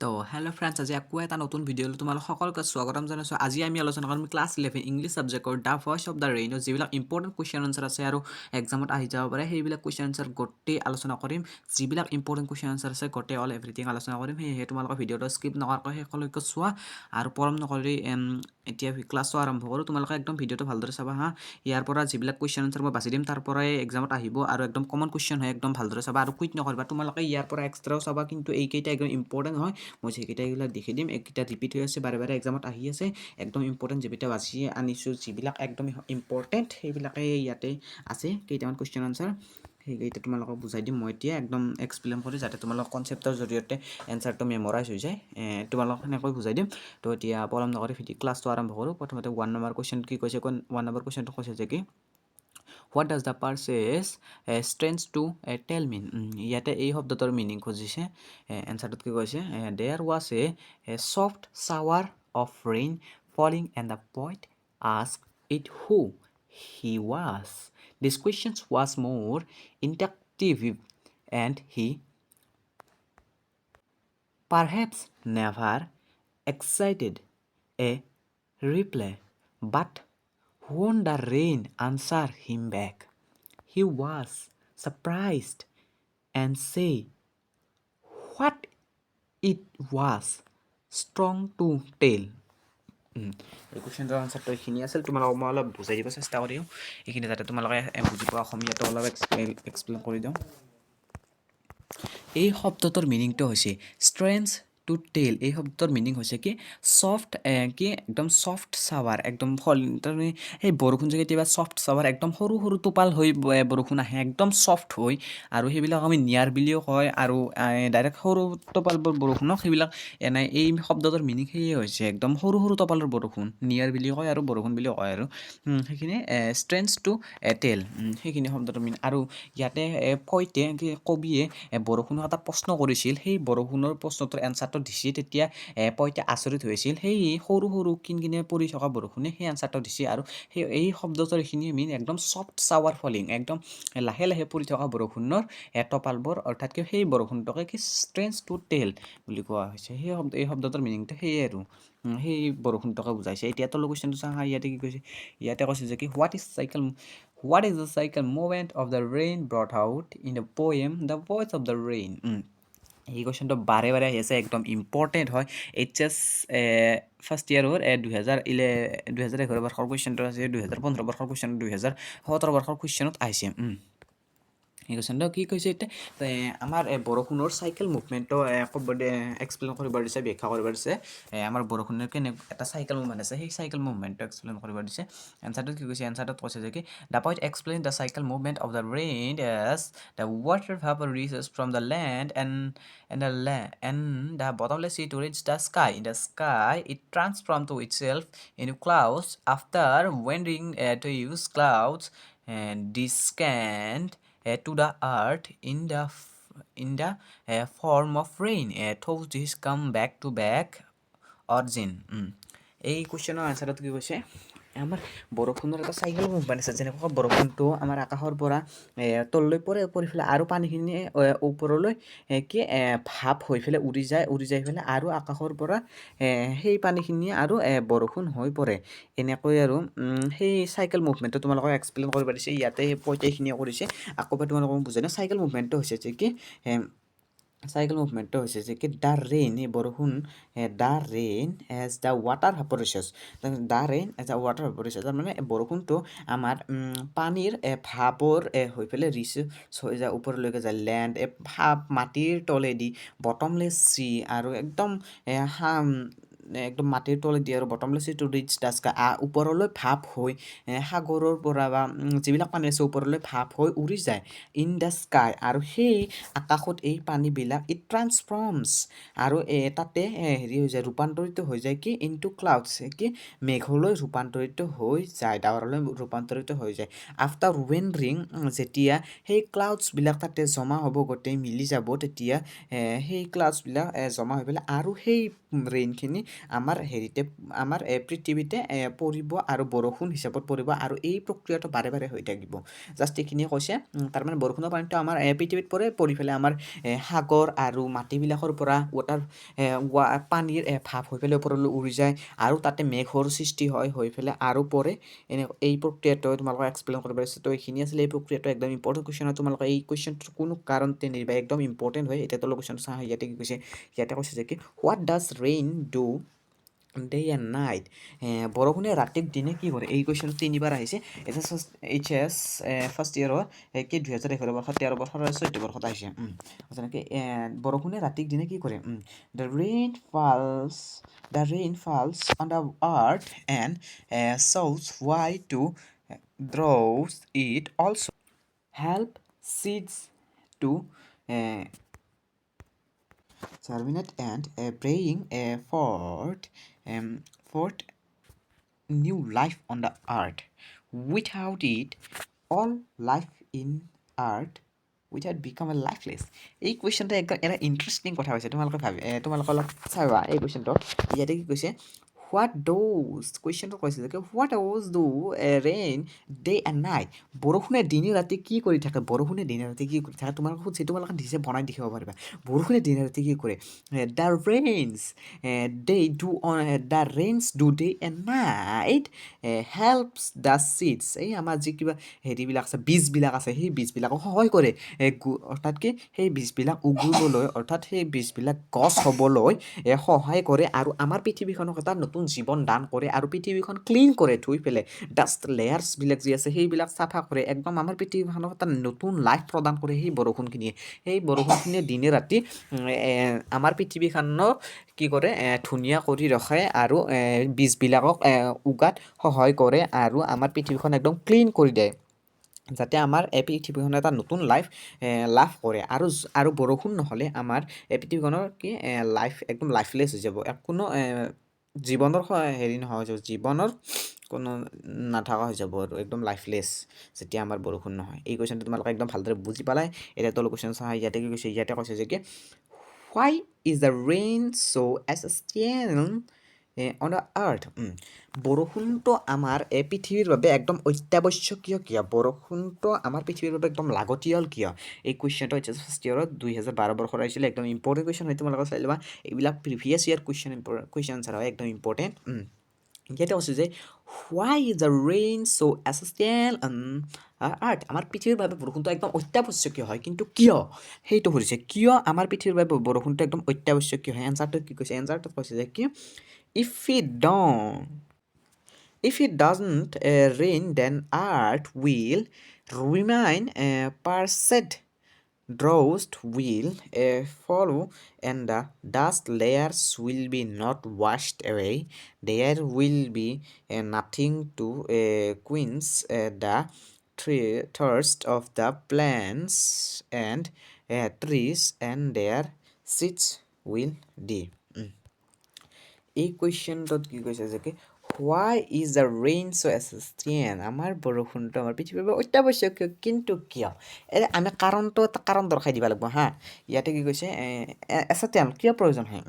তো hello' friends, আজি আকৌ এটা নতুন ভিডিঅ'লৈ তোমালোক সকলোকে স্বাগতম জনাইছোঁ। আজি আমি আলোচনা কৰিম ক্লাছ 11 ইংলিছ ছাবজেক্টৰ দ্য ভইচ অফ দ্য ৰেইনৰ যিবিলাক ইম্পৰ্টেণ্ট কুৱেশ্যন আনচাৰ আছে আৰু এক্সামত আহি যাব পাৰে সেইবিলাক কুৱেশ্যন আনচাৰ গোটেই আলোচনা কৰিম। যিবিলাক ইম্পৰ্টেণ্ট কুৱেশ্যন আনচাৰ আছে গোটেই অল এভৰিথিং আলোচনা কৰিম। সেয়েহে তোমালোকৰ ভিডিঅ'টো স্কিপ নকৰাকৈ শেষলৈকে চোৱা আৰু পলম নকৰি এতিয়া ক্লাছটো আৰম্ভ কৰোঁ। তোমালোকে একদম ভিডিঅ'টো ভালদৰে চাবা হা। ইয়াৰ পৰা যিবিলাক কুৱেশ্যন আনচাৰ মই বাছি দিম তাৰ পৰাই এক্সামত আহিব আৰু একদম কমন কুৱেশ্যন হয়, একদম ভালদৰে চাবা আৰু কুইট নকৰিবা। তোমালোকে ইয়াৰ পৰা এক্সট্ৰাও চাবা, কিন্তু এইকেইটা একদম ইম্পৰ্টেণ্ট হয়। মই সেইকেইটা এইবিলাক দেখি দিম, এইকেইটা ৰিপিট হৈ আছে, বাৰে বাৰে এক্সামত আহি আছে। একদম ইম্পৰ্টেণ্ট যিকেইটা বাছি আনিছোঁ, যিবিলাক একদম ইম্পৰ্টেণ্ট সেইবিলাকে ইয়াতে আছে। কেইটামান কুৱেশ্যন আনচাৰ সেইকেইটা তোমালোকক বুজাই দিম মই এতিয়া একদম এক্সপ্লেইন কৰি, যাতে তোমালোক কনচেপ্টৰ জৰিয়তে এনচাৰটো মেমৰাইজ হৈ যায়। তোমালোকক সেনেকৈ বুজাই দিম। তো এতিয়া পলম নকৰি ক্লাছটো আৰম্ভ কৰোঁ। প্ৰথমতে 1 নম্বৰ কুৱেশ্যন কি কৈছে, 1 নম্বৰ কুৱেশ্যনটো কৈছে যে কি what does the phrases strange to tell mean. ইয়াতে এই শব্দটোৰ মিনিং খুজিছে। এনচাৰটোত কি কৈছে, there was a soft shower of rain falling and the poet ask it who he was. This question was more interactive and he perhaps never excited a reply, but when the rain answered him back, he was surprised and said what it was strong to tell. এই কুৱেশ্যনটোৰ আনচাৰটো এইখিনি আছিল। তোমালোকক মই অলপ বুজাই দিব চেষ্টা কৰিম এইখিনি, যাতে তোমালোকে বুজি পোৱা। অসমীয়াটো অলপ এক্সপ্লেইন কৰি দিওঁ। এই শব্দটোৰ মিনিংটো হৈছে ষ্ট্ৰেঞ্জ টু টেল। এই শব্দটোৰ মিনিং হৈছে কি ছফ্ট, কি একদম ছফ্ট শ্বাৱাৰ, একদম তাৰমানে সেই বৰষুণ যে কেতিয়াবা ছফ্ট শ্বাৱাৰ, একদম সৰু সৰু টোপাল হৈ বৰষুণ আহে, একদম ছফ্ট হৈ, আৰু সেইবিলাক আমি নিয়াৰ বুলিও কয়, আৰু ডাইৰেক্ট সৰু টোপালবোৰ বৰষুণক সেইবিলাক এই শব্দটোৰ মিনিং সেয়ে হৈছে একদম সৰু সৰু টোপালৰ বৰষুণ, নিয়াৰ বুলিও কয় আৰু বৰষুণ বুলিও কয়। আৰু সেইখিনি ষ্ট্ৰেঞ্জ টু টেল, সেইখিনি শব্দটোৰ মিনিং। আৰু ইয়াতে পইতে কবিয়ে বৰষুণক এটা প্ৰশ্ন কৰিছিল, সেই বৰষুণৰ প্ৰশ্নটোৰ এনচাৰটো দিছে। তেতিয়া পইতে আচৰিত হৈছিল, সেই সৰু সৰু কিনকিনে পৰি থকা বৰষুণে সেই এনচাৰটো দিছে। আৰু সেই এই শব্দটোৰ এইখিনি মিন একদম ছফ্ট শ্বাৱাৰ ফলিং, একদম লাহে লাহে পৰি থকা বৰষুণৰ টোপালবোৰ, অৰ্থাৎ কি সেই বৰষুণটোকে কি ষ্ট্ৰেঞ্জ টু টেল বুলি কোৱা হৈছে। সেই এই শব্দটোৰ মিনিংটো সেয়ে আৰু সেই বৰষুণটোকে বুজাইছে। এতিয়া তলৰ কুৱেশ্যনটো চাওঁ, ইয়াতে কি কৈছে, ইয়াতে কৈছে যে কি What is the cycle movement of the rain brought out in the poem The Voice of the Rain? এই কুৱেশ্যনটো বাৰে বাৰে আহি আছে, একদম ইম্পৰ্টেণ্ট হয়। HS ফাৰ্ষ্ট ইয়াৰৰ 2011 বৰ্ষৰ কুৱেশ্যনটো আছে, 2015 বৰ্ষৰ কুৱেশ্যন, 2017 বৰ্ষৰ কুৱেশ্যনত আহিছে। এই কুৱেশ্যনটো কি কৈছে এতিয়া, আমাৰ বৰষুণৰ চাইকেল মুভমেণ্টটো এক্সপ্লেইন কৰিব দিছে, ব্যাখ্যা কৰিব দিছে। আমাৰ বৰষুণৰ এটা চাইকেল মুভমেণ্ট আছে, সেই চাইকেল মুভমেণ্টটো এক্সপ্লেইন কৰিব দিছে। এনচাৰটোত কি কৈছে, এনচাৰটোত কৈছে যে কি the poet explain the cycle movement of the rain as the water vapour rises from the land and the bottomless sea to reach the sky. In the sky, it transforms to itself into clouds. After wandering to use clouds and descend to the earth in the form of rain. Those these come back to back origin. এই কুৱেশ্যনৰ আনচাৰত কি কৈছে, আমাৰ বৰষুণৰ এটা cycle movement আছে। যেনেকুৱা বৰষুণটো আমাৰ আকাশৰ পৰা তললৈ পৰি পেলাই আৰু পানীখিনি ওপৰলৈ কি ভাপ হৈ পেলাই উৰি যাই পেলাই আৰু আকাশৰ পৰা সেই পানীখিনি আৰু বৰষুণ হৈ পৰে। এনেকৈ আৰু সেই চাইকেল মুভমেণ্টটো তোমালোকক এক্সপ্লেইন কৰিব দিছে। ইয়াতে পইতেখিনিয়ে কৰিছে, আকৌ তোমালোকক বুজাই দিওঁ। চাইকেল মুভমেণ্টটো হৈছে যে কি চাইকেল মুভমেণ্টটো হৈছে যে কি দ্য ৰেইন, এই বৰষুণ, the rain as the water vapour rises, the rain as the water vapour rises, তাৰমানে বৰষুণটো আমাৰ পানীৰ ভাপৰ হৈ পেলাই ৰিচেছ হৈ যায়, ওপৰলৈকে যায়। লেণ্ড ভাপ মাটিৰ তলেদি, বটমলেছ চি, আৰু একদম মাটিৰ তলেদি, আৰু bottomless sea to reach the sky, ওপৰলৈ ভাপ হৈ সাগৰৰ পৰা বা যিবিলাক পানী আছে ওপৰলৈ ভাপ হৈ উৰি যায়। ইন দ্য স্কাই, আৰু সেই আকাশত এই পানীবিলাক ইট ট্ৰান্সফৰ্মছ, আৰু তাতে হেৰি হৈ যায়, ৰূপান্তৰিত হৈ যায় কি ইনটু ক্লাউডছ, কি মেঘলৈ ৰূপান্তৰিত হৈ যায়, ডাৱৰলৈ ৰূপান্তৰিত হৈ যায়। আফটাৰ ৱেণ্ডাৰিং, যেতিয়া সেই ক্লাউডছবিলাক তাতে জমা হ'ব, গোটেই মিলি যাব, তেতিয়া সেই ক্লাউডছবিলাক জমা হৈ পেলাই আৰু সেই ৰেইনখিনি আমাৰ হেৰিতে আমাৰ পৃথিৱীতে পৰিব আৰু বৰষুণ হিচাপত পৰিব আৰু এই প্ৰক্ৰিয়াটো বাৰে বাৰে হৈ থাকিব জাষ্ট এইখিনিয়ে কৈছে তাৰমানে বৰষুণৰ পানীটো আমাৰ পৃথিৱীত পৰি পেলাই আমাৰ সাগৰ আৰু মাটিবিলাকৰ পৰা পানীৰ ভাৱ হৈ পেলাই ওপৰলৈ উৰি যায় আৰু তাতে মেঘৰ সৃষ্টি হয় হৈ পেলাই আৰু পৰে এই প্ৰক্ৰিয়াটো তোমালোকক এক্সপ্লেইন কৰিব পাৰিছোঁ তো এইখিনি আছিলে এই প্ৰক্ৰিয়াটো একদম ইম্পৰ্টেণ্ট কুৱেশ্যন হয় তোমালোকে এই কুৱেশ্যনটো কোনো কাৰণতে নিদিবা একদম ইম্পৰ্টেণ্ট হয় এতিয়া তোৰ কুৱেশ্যনটো চাওঁ ইয়াতে কি কৈছে ইয়াতে কৈছে যে কি what does rain do day and night বৰষুণে ৰাতিক দিনে কি কৰে এই কুৱেশ্যনটো তিনিবাৰ আহিছে এইচ এছ ফাৰ্ষ্ট ইয়েৰৰ কি 2011 বৰ্ষত 13 বৰ্ষৰ 14 বৰ্ষত আহিছে যেনেকৈ বৰষুণে ৰাতিক দিনে কি কৰে the rain falls on the earth and shows why to draws it also help seeds to uh, germinate and praying forth new life on the earth. Without it, all life in earth without become a lifeless. এই কুৱেশ্যনটো একদম এটা interesting কথা হৈছে তোমালোকে অলপ চাবা এই কুৱেশ্যনটো ইয়াতে কি কৈছে হোৱাট ড'জ কুৱেশ্যনটো কৈছে যে what does do rain day and night বৰষুণে দিনে ৰাতি কি কৰি থাকে বৰষুণে দিনে ৰাতি কি কৰি থাকে তোমালোকে সুধি তোমালোকে নিজে বনাই দেখিব পাৰিবা বৰষুণে দিনে ৰাতি কি কৰে the rains do day and night helps the seeds এই আমাৰ যি কিবা হেৰিবিলাক আছে বীজবিলাক আছে সেই বীজবিলাকক সহায় কৰে অৰ্থাৎ কি সেই বীজবিলাক উগুবলৈ অৰ্থাৎ সেই বীজবিলাক গছ হ'বলৈ সহায় কৰে আৰু আমাৰ পৃথিৱীখনক এটা নতুন জীৱন দান কৰে আৰু পৃথিৱীখন ক্লিন কৰে ধুই পেলাই ডাষ্ট লেয়াৰ্ছবিলাক যি আছে সেইবিলাক চাফা কৰে একদম আমাৰ পৃথিৱীখনক এটা নতুন লাইফ প্ৰদান কৰে সেই বৰষুণখিনিয়ে সেই বৰষুণখিনিয়ে দিনে ৰাতি আমাৰ পৃথিৱীখনক কি কৰে ধুনীয়া কৰি ৰখায় আৰু বীজবিলাকক উগাত সহায় কৰে আৰু আমাৰ পৃথিৱীখন একদম ক্লিন কৰি দিয়ে যাতে আমাৰ এই পৃথিৱীখনে এটা নতুন লাইফ লাভ কৰে আৰু বৰষুণ নহ'লে আমাৰ এই পৃথিৱীখনৰ কি লাইফ একদম লাইফলেছ হৈ যাব কোনো জীৱনৰ হেৰি নহয় হৈ যাব জীৱনৰ কোনো নাথাকা হৈ যাব আৰু একদম লাইফলেছ যেতিয়া আমাৰ বৰষুণ নহয় এই কুৱেশ্যনটো তোমালোকে একদম ভালদৰে বুজি পালাই এতিয়া তলৰ কুৱেশ্যন চাওঁ ইয়াতে কি কৈছে ইয়াতে কৈছে যে কি why is the rain so' essential on the earth বৰষুণটো আমাৰ এই পৃথিৱীৰ বাবে একদম অত্যাৱশ্যকীয় কিয় বৰষুণটো আমাৰ পৃথিৱীৰ বাবে একদম লাগতিয়াল কিয় এই কুৱেশ্যনটো হৈছে ফাৰ্ষ্ট ইয়েৰত 2012 বৰ্ষৰ আহিছিলে একদম ইম্পৰ্টেণ্ট কুৱেশ্যন হয় তোমালোকে চাই ল'বা এইবিলাক প্ৰিভিয়াছ ইয়াৰ কুৱেশ্যন আনচাৰ হয় একদম ইম্পৰ্টেণ্ট ইয়াতে কৈছে যে why is the rain so' essential earth আমাৰ পৃথিৱীৰ বাবে বৰষুণটো একদম অত্যাৱশ্যকীয় হয় কিন্তু কিয় সেইটো সুধিছে কিয় আমাৰ পৃথিৱীৰ বাবে বৰষুণটো একদম অত্যাৱশ্যকীয় হয় এনচাৰটো কি কৈছে এনচাৰটো কৈছে যে কি if it doesn't rain then earth will remain parched drought will follow and the dust layers will be not washed away there will be nothing to quench the thirst of the plants and trees and their seeds will die এই কুৱেশ্যনটোত কি কৈছে যে কি why is the rain so' essential আমাৰ বৰষুণটো আমাৰ পৃথিৱীৰ বাবে অত্যাৱশ্যকীয় কিন্তু কিয় আমি কাৰণটো এটা কাৰণ দৰ্শাই দিব লাগিব হা ইয়াতে কি কৈছে এছেঞ্চিয়েল কিয় প্ৰয়োজন হয়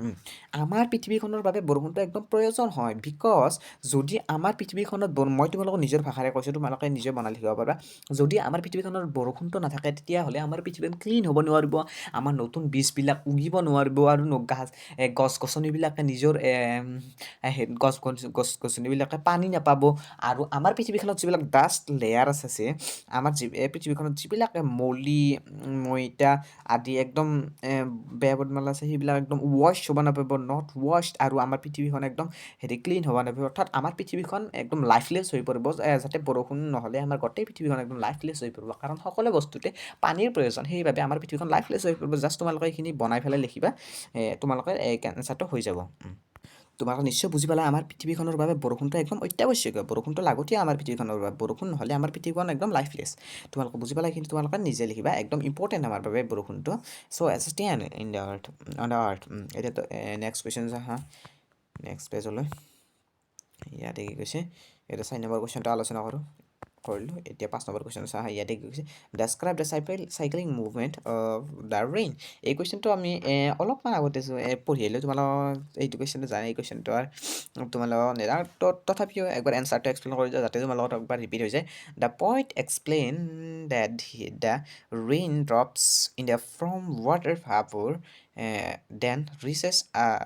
আমাৰ পৃথিৱীখনৰ বাবে বৰষুণটো একদম প্ৰয়োজন হয় বিকজ যদি আমাৰ পৃথিৱীখনত মই তোমালোকক নিজৰ ভাষাৰে কৈছোঁ তোমালোকে নিজে বনাই লিখিব পাৰিবা যদি আমাৰ পৃথিৱীখনত বৰষুণটো নাথাকে তেতিয়াহ'লে আমাৰ পৃথিৱীখন ক্লিন হ'ব নোৱাৰিব আমাৰ নতুন বীজবিলাক উগিব নোৱাৰিব আৰু গছ গছনিবিলাকে নিজৰ গছ গছনিবিলাকে পানী নাপাব আৰু আমাৰ পৃথিৱীখনত যিবিলাক ডাষ্ট লেয়াৰ্ছ আছে আমাৰ পৃথিৱীখনত যিবিলাক মইতা আদি একদম বেয়া বদমাল আছে সেইবিলাক একদম ৱাছ হ'ব নাপাব নট ৱাছড আৰু আমাৰ পৃথিৱীখন একদম ক্লিন হ'ব নাপাব অৰ্থাৎ আমাৰ পৃথিৱীখন একদম লাইফলেছ হৈ পৰিব যাতে বৰষুণ নহ'লে আমাৰ গোটেই পৃথিৱীখন একদম লাইফলেছ হৈ পৰিব কাৰণ সকলো বস্তুতে পানীৰ প্ৰয়োজন সেইবাবে আমাৰ পৃথিৱীখন লাইফলেছ হৈ পৰিব জাষ্ট তোমালোকে এইখিনি বনাই পেলাই লিখিবা তোমালোকে এই এনচাৰটো হৈ যাব তোমালোকে নিশ্চয় বুজি পালা আমাৰ পৃথিৱীখনৰ বাবে বৰষুণটো একদম অত্যাৱশ্যকীয় বৰষুণটো লাগতীয়া আমাৰ পৃথিৱীখনৰ বাবে বৰষুণ নহ'লে আমাৰ পৃথিৱীখন একদম লাইফলেছ তোমালোকে বুজি পালা কিন্তু তোমালোকে নিজে লিখিবা একদম ইম্পৰ্টেণ্ট আমাৰ বাবে বৰষুণটো so' essential in the earth on the earth এতিয়াতো নেক্সট কুৱেশ্যন হা নেক্সট পেজলৈ ইয়াতে কি কৈছে এতিয়া 4 নম্বৰ কুৱেশ্যনটো আলোচনা কৰোঁ কৰিলোঁ এতিয়া 5 নম্বৰ কুৱেশ্যন চাওঁ ইয়াতে কি কৈছে describe the cycling movement of the rain এই কুৱেশ্যনটো আমি অলপমান আগতে পঢ়ি আহিলোঁ তোমালোক এইটো কুৱেশ্যনটো জানে এই কুৱেশ্যনটো আৰু তোমালোক তথাপিও একবাৰ এনচাৰটো এক্সপ্লেইন কৰি দিওঁ যাতে তোমালোকৰ একবাৰ ৰিপিট হৈ যায় the poet explain that the rain drops in the from water vapour then rises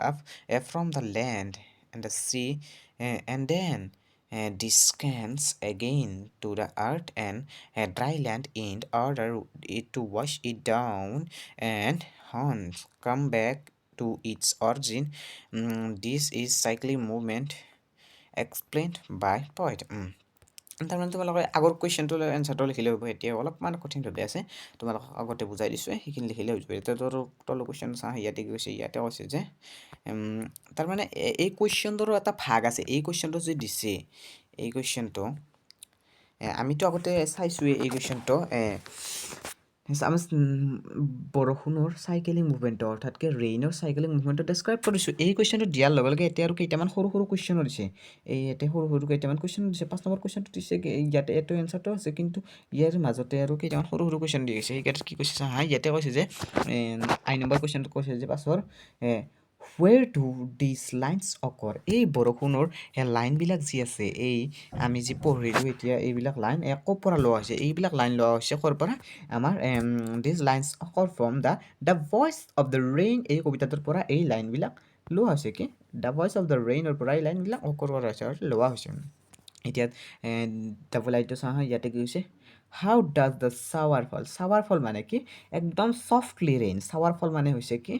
up from the land and the sea and then descends again to the earth and dry land in order it to wash it down and hence come back to its origin. This is cyclic movement explained by poet. তাৰমানে তোমালোকে আগৰ কুৱেশ্যনটো এনচাৰটো লিখিলে হ'ব এতিয়া অলপমান কঠিনভাৱে আছে তোমালোকক আগতে বুজাই দিছোঁ সেইখিনি লিখিলে হৈ যাব এতিয়া তলৰ কুৱেশ্যন চাওঁ ইয়াতে কৈছে যে তাৰমানে এই কুৱেশ্যনটোৰো এটা ভাগ আছে এই কুৱেশ্যনটো যে দিছে এই কুৱেশ্যনটো আমিতো আগতে চাইছোঁৱেই এই কুৱেশ্যনটো আমি বৰষুণৰ চাইকেলিং মুভমেণ্টটো অৰ্থাৎ ৰেইনৰ চাইকেলিং মুভমেণ্টটো ডেছক্ৰাইব কৰিছোঁ এই কুৱেশ্যনটো দিয়াৰ লগে লগে এতিয়া আৰু কেইটামান সৰু সৰু কুৱেশ্যনো দিছে এই ইয়াতে সৰু কেইটামান কুৱেশ্যন দিছে 5 নম্বৰ কুৱেশ্যনটো দিছে ইয়াতে এইটো এনচাৰটো আছে কিন্তু ইয়াৰ মাজতে আৰু কেইটামান সৰু কুৱেশ্যন দি গৈছে সেইকেইটাত কি কৈছে ইয়াতে কৈছে যে আই নম্বৰ কুৱেশ্যনটো কৈছে যে পাছৰ where do these lines occur এই বৰষুণৰ লাইনবিলাক যি আছে এই আমি যি পঢ়িলোঁ এতিয়া এইবিলাক লাইন ক'ৰ পৰা লোৱা হৈছে এইবিলাক লাইন লোৱা হৈছে ক'ৰ পৰা আমাৰ দিছ lines occur from the voice of the rain এই কবিতাটোৰ পৰা এই লাইনবিলাক লোৱা হৈছে কি দ্য ভইচ অফ দ্য ৰেইনৰ পৰা এই লাইনবিলাক অকৰ কৰা হৈছে আৰু লোৱা হৈছে এতিয়া ডাবল আইটো চাওঁ ইয়াতে কি হৈছে হাউ ডাজ দ্য চাৱাৰ ফল মানে কি একদম ছফ্টলি ৰেইন চাৱাৰ ফল মানে হৈছে কি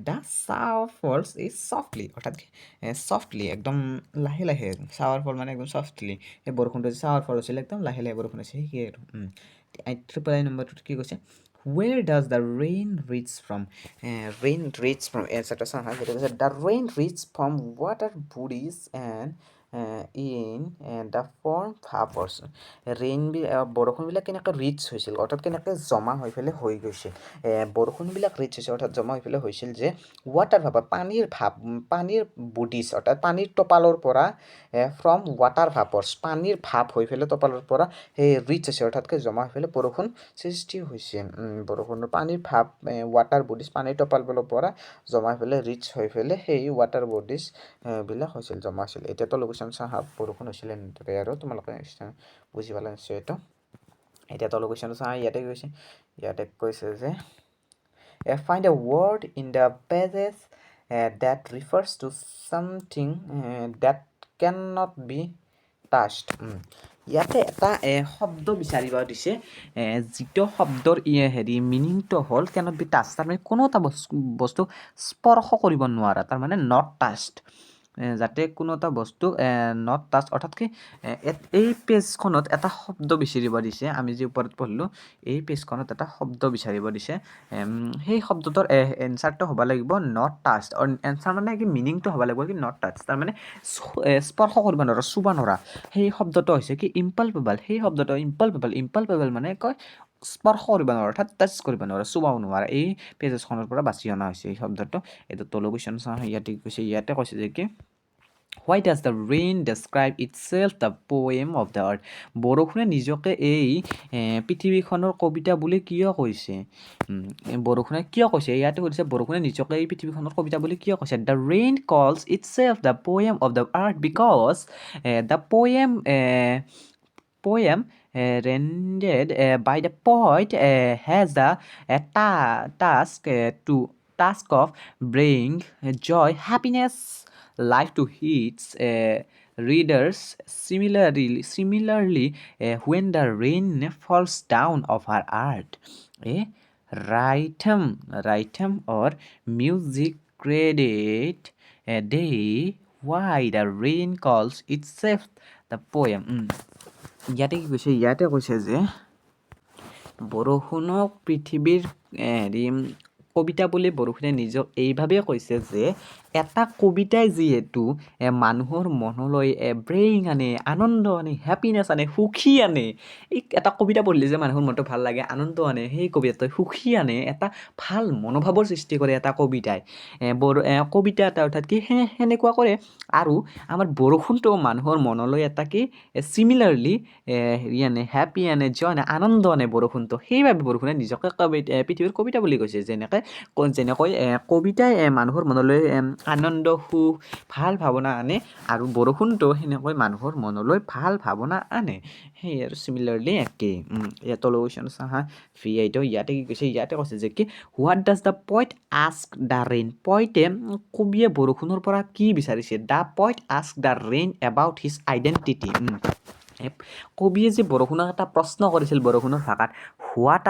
দ্য চাৱাৰ ফলছ ইজ ছফ্টলি অৰ্থাৎ ছফ্টলি একদম লাহে লাহে চাৱাৰ ফল মানে একদম ছফ্টলি সেই বৰষুণটো যে চাৱাৰ ফল হৈছিলে একদম লাহে লাহে বৰষুণ হৈছে সেই আৰু ট্ৰিপল আই নম্বৰটোত কি কৈছে where does the rain reach from এনচাৰটো চাওঁ যেটা কৈছে the rain reach from water bodies and in the form vapors বৰষুণবিলাক কেনেকৈ ৰিচ হৈছিল অৰ্থাৎ কেনেকৈ জমা হৈ পেলাই হৈ গৈছিল বৰষুণবিলাক ৰিচ হৈছে অৰ্থাৎ জমা হৈ পেলাই হৈছিল যে ৱাটাৰ ভাপৰ পানীৰ বডিজ অৰ্থাৎ পানীৰ টোপালৰ পৰা ফ্ৰম ৱাটাৰ ভাপৰ্ছ পানীৰ ভাপ হৈ পেলাই টোপালৰ পৰা সেই ৰিচ হৈছে অৰ্থাৎ জমা হৈ পেলাই বৰষুণ সৃষ্টি হৈছে বৰষুণৰ পানীৰ ভাপ ৱাটাৰ বডিজ পানীৰ টোপালৰ পৰা জমা হৈ পেলাই ৰিচ হৈ পেলাই সেই ৱাটাৰ বডিজ বিলাক হৈছিল জমা হৈছিল এতিয়াতো লোকেশ্যন চাহ বৰষুণ হৈছিলে এনেদৰে আৰু তোমালোকে বুজি পালা নিশ্চয় এইটো এতিয়া লোকেশ্যন চাহ ইয়াতে কৈছে যে find a word in the pages that refers to something that cannot be touched ইয়াতে এটা শব্দ বিচাৰিব দিছে যিটো শব্দৰ মিনিংটো হ'ল কেনট বি টাচ তাৰমানে কোনো এটা বস্তু স্পৰ্শ কৰিব নোৱাৰা তাৰমানে নট টাচড যাতে কোনো এটা বস্তু নট টাচ অৰ্থাৎ কি এই পেজখনত এটা শব্দ বিচাৰিব দিছে আমি যি ওপৰত পঢ়িলোঁ এই পেজখনত এটা শব্দ বিচাৰিব দিছে সেই শব্দটোৰ এনচাৰটো হ'ব লাগিব নট টাচ এনচাৰ মানে কি মিনিংটো হ'ব লাগিব কি নট টাচ তাৰমানে স্পৰ্শ কৰিব নোৱাৰা চুব নোৱাৰা সেই শব্দটো হৈছে কি ইম্পালপেবল সেই শব্দটো ইম্পালপেবল মানে কয় স্পৰ্শ কৰিব নোৱাৰা অৰ্থাৎ টাচ কৰিব নোৱাৰা চুবাও নোৱাৰা এই পেজেছখনৰ পৰা বাছি অনা হৈছে এই শব্দটো এইটো তলৰ কুৱেশ্যন চাওঁ ইয়াতে কৈছে যে কি why does the rain describe itself the poem of the earth বৰষুণে নিজকে এই পৃথিৱীখনৰ কবিতা বুলি কিয় কৈছে বৰষুণে কিয় কৈছে ইয়াতে কৈছে বৰষুণে নিজকে এই পৃথিৱীখনৰ কবিতা বুলি কিয় কৈছে the rain calls itself the poem of the earth because the poem rendered by the poet has the task of bringing joy happiness life to his readers similarly when the rain falls down over earth a rhythm or music credit they why the rain calls itself the poem ইয়াতে কি কৈছে ইয়াতে কৈছে যে বৰষুণক পৃথিৱীৰ কবিতা বুলি বৰষুণে নিজক এইভাৱেই কৈছে যে এটা কবিতাই যিহেতু মানুহৰ মনলৈ ব্ৰেইং আনে, আনন্দ আনে, হেপিনেছ আনে, সুখী আনে। এই এটা কবিতা পঢ়িলে যে মানুহৰ মনটো ভাল লাগে, আনন্দ আনে, সেই কবিতাটোৱে সুখী আনে, এটা ভাল মনোভাৱৰ সৃষ্টি কৰে এটা কবিতাই। কবিতা এটা অৰ্থাৎ কি সেনেকুৱা কৰে। আৰু আমাৰ বৰষুণটো মানুহৰ মনলৈ এটা কি চিমিলাৰলি হেৰি আনে, হেপী আনে, জয় আনে, আনন্দ আনে বৰষুণটো। সেইবাবে বৰষুণে নিজকে পৃথিৱীৰ কবিতা বুলি কৈছে। যেনেকৈ কবিতাই মানুহৰ মনলৈ আনন্দ, সুখ, ভাল ভাৱনা আনে আৰু বৰষুণটো সেনেকৈ মানুহৰ মনলৈ ভাল ভাৱনা আনে। সেই আৰু চিমিলাৰলি একেই। ইয়াত তলৰ কুৱেশ্যন চাহা V8 ইয়াতে কি কৈছে? ইয়াতে কৈছে যে কি what does the poet ask the rain? পইটে কবিয়ে বৰষুণৰ পৰা কি বিচাৰিছে? The poet ask the rain about his identity. কবিয়ে যে বৰষুণক এটা প্ৰশ্ন কৰিছিল বৰষুণৰ ভাষাত, হোৱাট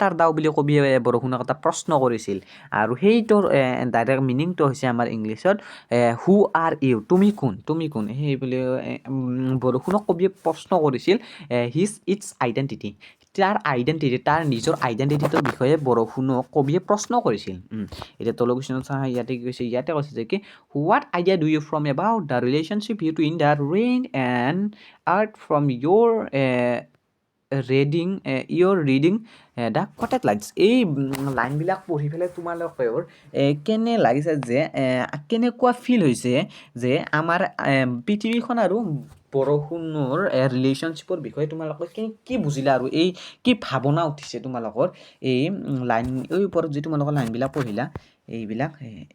আৰ দাও বুলি কবিয়ে বৰষুণক এটা প্ৰশ্ন কৰিছিল। আৰু সেইটোৰ ডাইৰেক্ট মিনিংটো হৈছে আমাৰ ইংলিছত হু আৰ ইউ? তুমি কোন? সেই বুলি বৰষুণক কবিয়ে প্ৰশ্ন কৰিছিল ইটছ আইডেণ্টিটি। তাৰ নিজৰ আইডেণ্টিটিটোৰ বিষয়ে বৰষুণক কবিয়ে প্ৰশ্ন কৰিছিল। এতিয়া তলৰ কুৱেশ্যনত চাওঁ, ইয়াতে কি কৈছে? ইয়াতে কৈছে যে কি what idea do you form about the relationship between the rain and art from your reading the quoted lines? এই লাইনবিলাক পঢ়ি পেলাই তোমালোকৰ কেনে লাগিছে যে কেনেকুৱা ফিল হৈছে যে আমাৰ পৃথিৱীখন আৰু বৰষুণৰ ৰিলেশ্যনশ্বিপৰ বিষয়ে তোমালোকে কি বুজিলা আৰু এই কি ভাৱনা উঠিছে তোমালোকৰ এই ওপৰত যি তোমালোকৰ লাইনবিলাক পঢ়িলা,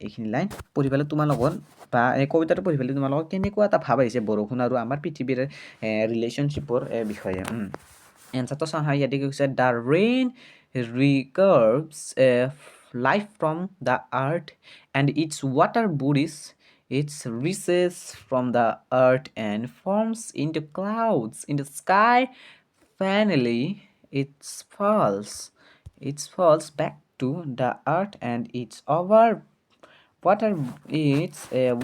এইখিনি লাইন পঢ়ি পেলাই তোমালোকৰ বা এই কবিতাটো পঢ়ি পেলাই তোমালোকৰ কেনেকুৱা এটা ভাৱ আহিছে বৰষুণ আৰু আমাৰ পৃথিৱীৰ ৰিলেশ্যনশ্বিপৰ বিষয়ে। এনচাৰটো চাওঁ, ইয়াতে কি কৈছে? The rain receives life from the earth and its water bodies its reaches from the earth and forms into clouds in the sky. Finally, it falls back to the earth and its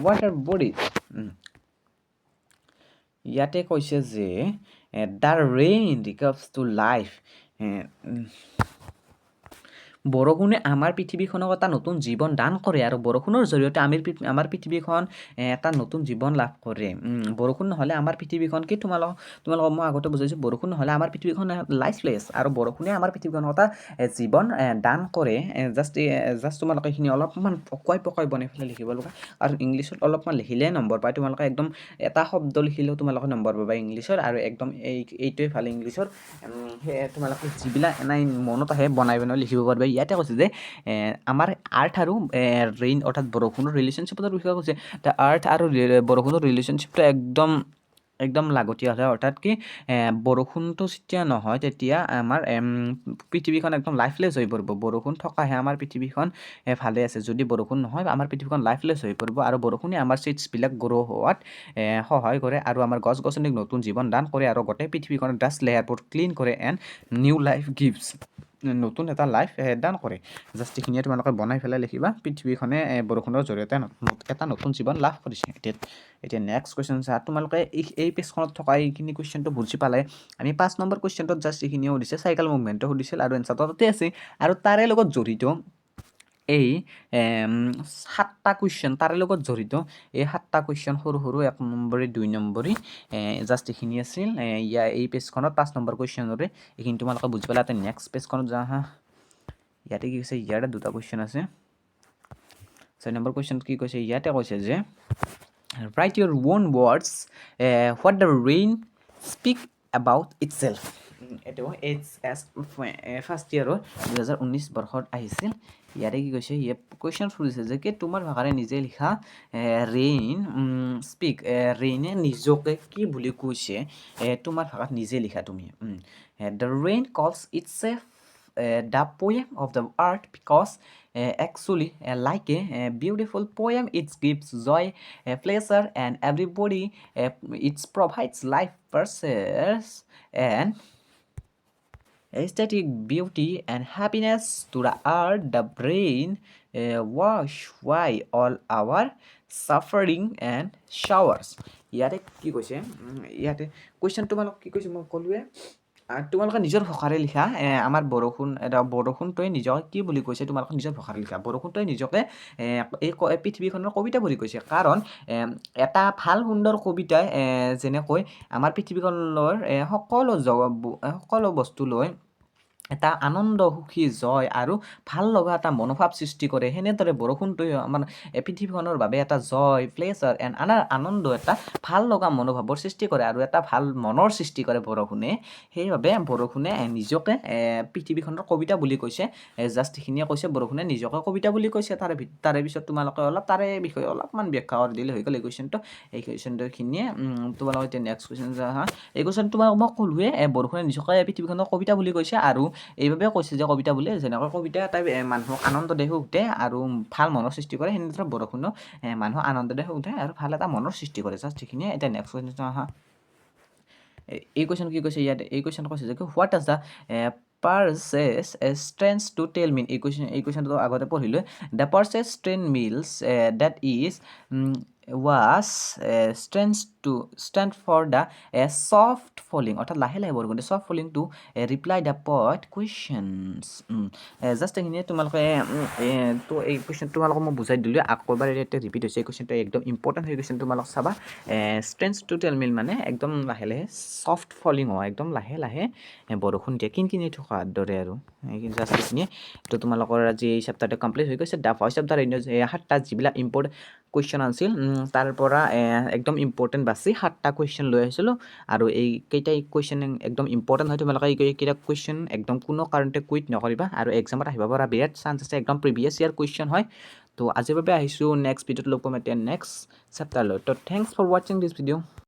water bodies. ইয়াতে কৈছে যে the rain ৰিকাৰ্ভছ to life. বৰষুণে আমাৰ পৃথিৱীখনক এটা নতুন জীৱন দান কৰে আৰু বৰষুণৰ জৰিয়তে আমাৰ পৃথিৱীখন এটা নতুন জীৱন লাভ কৰে। বৰষুণ নহ'লে আমাৰ পৃথিৱীখন কি তোমালোকক মই আগতে বুজাইছোঁ, বৰষুণ নহ'লে আমাৰ পৃথিৱীখন লাইফলেছ আৰু বৰষুণে আমাৰ পৃথিৱীখনক এটা জীৱন দান কৰে। জাষ্ট তোমালোকে এইখিনি অলপমান পকাই বনাই পেলাই লিখিব লগা, আৰু ইংলিছত অলপমান লিখিলে নম্বৰ পায়। তোমালোকে একদম এটা শব্দ লিখিলেও তোমালোকে নম্বৰ পাবা ইংলিছত, আৰু একদম এইটোৱে ভাল ইংলিছৰ। সেয়ে তোমালোকে যিবিলাক এনেই মনত আহে বনাই লিখিব পাৰিবা। ইয়াতে কৈছে যে আমাৰ আৰ্থ আৰু ৰেইন অৰ্থাৎ বৰষুণৰ ৰিলেশ্যনশ্বিপৰ বিষয়ে কৈছে। আৰ্থ আৰু বৰষুণৰ ৰিলেশ্যনশ্বিপটো একদম লাগতীয়াল হয়। অৰ্থাৎ কি বৰষুণটো যেতিয়া নহয় তেতিয়া আমাৰ পৃথিৱীখন একদম লাইফলেছ হৈ পৰিব। বৰষুণ থকাহে আমাৰ পৃথিৱীখন ভালে আছে। যদি বৰষুণ নহয় আমাৰ পৃথিৱীখন লাইফলেছ হৈ পৰিব। আৰু বৰষুণে আমাৰ চিডছবিলাক গ্ৰ' হোৱাত সহায় কৰে আৰু আমাৰ গছ গছনিক নতুন জীৱন দান কৰে আৰু গোটেই পৃথিৱীখনৰ ডাষ্ট লেয়াৰবোৰ ক্লিন কৰে এণ্ড নিউ লাইফ গিভছ। নতুন এটা লাইফ দান কৰে। জাষ্ট এইখিনিয়ে তোমালোকে বনাই পেলাই লিখিবা, পৃথিৱীখনে বৰষুণৰ জৰিয়তে এটা নতুন জীৱন লাভ কৰিছে। এতিয়া নেক্সট কুৱেশ্যন চা, তোমালোকে এই পেজখনত থকা এইখিনি কুৱেশ্যনটো বুজি পালে। আমি 5 নম্বৰ কুৱেশ্যনটোত জাষ্ট এইখিনিয়ে সুধিছে, চাইকেল মুভমেণ্টটো সুধিছিল আৰু এনচাৰটো তাতে আছে। আৰু তাৰে লগত জড়িত এই 7টা কুৱেশ্যন, তাৰে লগত জড়িত এই 7টা কুৱেশ্যন সৰু 1 নম্বৰী 2 নম্বৰী জাষ্ট এইখিনি আছিল। এই পেজখনত 5 নম্বৰ কুৱেশ্যনৰে এইখিনি তোমালোকে বুজি পালা। এতিয়া নেক্সট পেজখনত যা হা, ইয়াতে কি কৈছে? ইয়াতে 2টা কুৱেশ্যন আছে। 6 নম্বৰ কুৱেশ্যন কি কৈছে? ইয়াতে কৈছে যে write your own words what the rain speak about itself. এইটো HS ফাৰ্ষ্ট ইয়াৰৰ 2019 বৰ্ষত আহিছিল। ইয়াতে কি কৈছে? কুৱেশ্যন সুধিছে যে কি তোমাৰ ভাষাৰে নিজে লিখা ৰেইন স্পীক, ৰেইনে নিজকে কি বুলি কৈছে তোমাৰ ভাষাত নিজে লিখা তুমি। The rain calls itself the poem of the art because actually like a beautiful poem, it gives joy, pleasure and everybody, it provides life purpose and aesthetic beauty and happiness to the art. The brain wash away all our suffering and showers. ইয়াতে কি কৈছে? ইয়াতে question তোমালোক কি কৈছে মই ক'লোৱে, তোমালোকে নিজৰ ভাষাৰে লিখা আমাৰ বৰষুণটোৱে নিজকে কি বুলি কৈছে তোমালোকে নিজৰ ভাষাৰে লিখা বৰষুণটোৱে নিজকে পৃথিৱীখনৰ কবিতা বুলি কৈছে কাৰণ এটা ভাল সুন্দৰ কবিতাই যেনেকৈ আমাৰ পৃথিৱীখনৰ সকলো বস্তু লৈ এটা আনন্দ সুখী জয় আৰু ভাল লগা এটা মনোভাৱ সৃষ্টি কৰে সেনেদৰে বৰষুণটোৱে আমাৰ পৃথিৱীখনৰ বাবে এটা জয় প্লেজাৰ এণ্ড আনন্দ এটা ভাল লগা মনোভাৱৰ সৃষ্টি কৰে আৰু এটা ভাল মনৰ সৃষ্টি কৰে বৰষুণে সেইবাবে বৰষুণে নিজকে পৃথিৱীখনৰ কবিতা বুলি কৈছে জাষ্ট সেইখিনিয়ে কৈছে বৰষুণে নিজকে কবিতা বুলি কৈছে তাৰে পিছত তোমালোকে অলপ তাৰে বিষয়ে অলপমান ব্যাখ্যা কৰি দিলে হৈ গ'ল এই কুৱেশ্যনটো খিনিয়ে তোমালোকে এতিয়া নেক্সট কুৱেশ্যন হা এই কুৱেশ্যন তোমাক মই ক'লোৱে বৰষুণে নিজকে পৃথিৱীখনৰ কবিতা বুলি কৈছে আৰু এইবাবে কৈছে যে কবিতা বুলি যেনেকৈ কবিতা এটাই মানুহক আনন্দ দিয়ে সুখ দিয়ে আৰু ভাল মনৰ সৃষ্টি কৰে সেনেদৰে বৰষুণেও মানুহক আনন্দ দিয়ে সুখ দিয়ে আৰু ভাল এটা মনৰ সৃষ্টি কৰে জাষ্ট সেইখিনিয়ে এতিয়া নেক্সট কুৱেশ্যন আহা এই কুৱেশ্যন কি কৈছে ইয়াত এই কুৱেশ্যন কৈছে যে what does the phrases strange to tell mean এই কুৱেশ্যনটো আগতে পঢ়িলোঁ the phrases strange means that is was stand for the soft falling অৰ্থাৎ লাহে লাহে বৰষুণ দিয়ে soft falling to reply the poet questions just এইখিনিয়ে তোমালোকে তো এই কুৱেশ্যন তোমালোকক মই বুজাই দিলোঁ আকৌ এবাৰ এতিয়া ৰিপিট হৈছে এই কুৱেশ্যনটো একদম ইম্পৰ্টেণ্ট হৈ গৈছে তোমালোক চাবা ষ্ট্ৰেন্স টু টেল মিল মানে একদম লাহে লাহে ছফ্ট ফলিং হয় একদম লাহে লাহে বৰষুণ দিয়ে কিনকিনি থকাৰ দৰে আৰু জাষ্ট এইখিনিয়ে তো তোমালোকৰ আজি এই চেপ্টাৰটো কমপ্লিট হৈ গৈছে the voice of the rain 7টা যিবিলাক ইম্পৰ্টেণ্ট কুৱেশ্যন আছিল তাৰ পৰা একদম ইম্পৰ্টেণ্ট বাছি 7টা কুৱেশ্যন লৈ আহিছিলোঁ আৰু এই কেইটা কুৱেশ্যন একদম ইম্পৰ্টেণ্ট হয় তোমালোকে এইকেইটা কুৱেশ্যন একদম কোনো কাৰণতে কুইট নকৰিবা আৰু এক্সামত আহিব পৰা বিৰাট চান্স আছে একদম প্ৰিভিয়াছ ইয়াৰ কুৱেশ্যন হয় তো আজিৰ বাবে আহিছোঁ নেক্সট ভিডিঅ'ত লগ পাম এতিয়া নেক্সট চেপ্টাৰ লৈ তো থেংকছ ফৰ ৱাচিং দিছ ভিডিঅ'